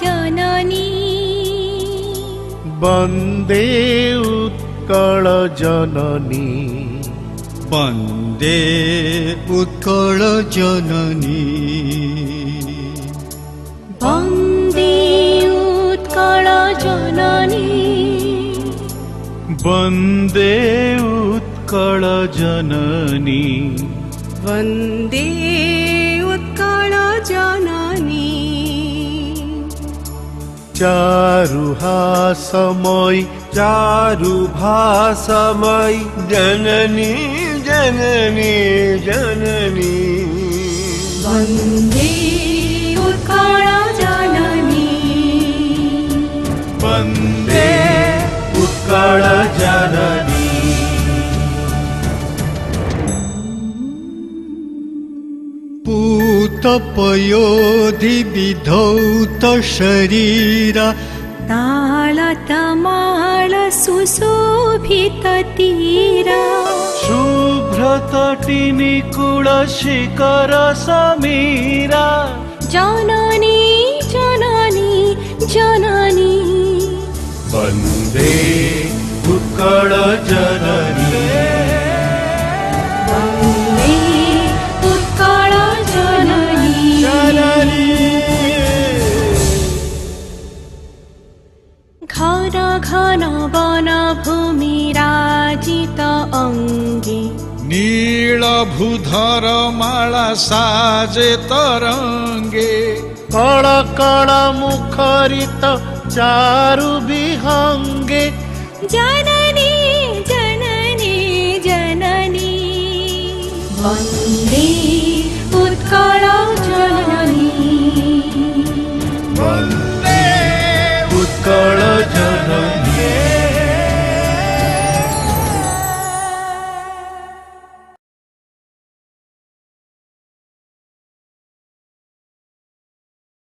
जननी वन्दे उत्कल जननी वन्दे उत्कल जननी वन्दे उत्कल जननी वन्दे उत्कल जननी वन्दे उत्कल जननी चारुहासमयी चारुभासमयी जननी जननी जननी वन्दे उत्कल जननी वन्दे उत्कल जननी पूतपयोधि विधौत शरीरा तालतमाल सुशोभित तीरा शुभ्रतटिनी कुल शिखर समीरा जननी जननी जननी वन्दे उत्कल जननी वन्दे उत्कल जननी घन घन वन भूमि राजित अङ्गे नीलभूधर माला साजे तरंगे कळ कळ मुखरित चारु विहंगे जन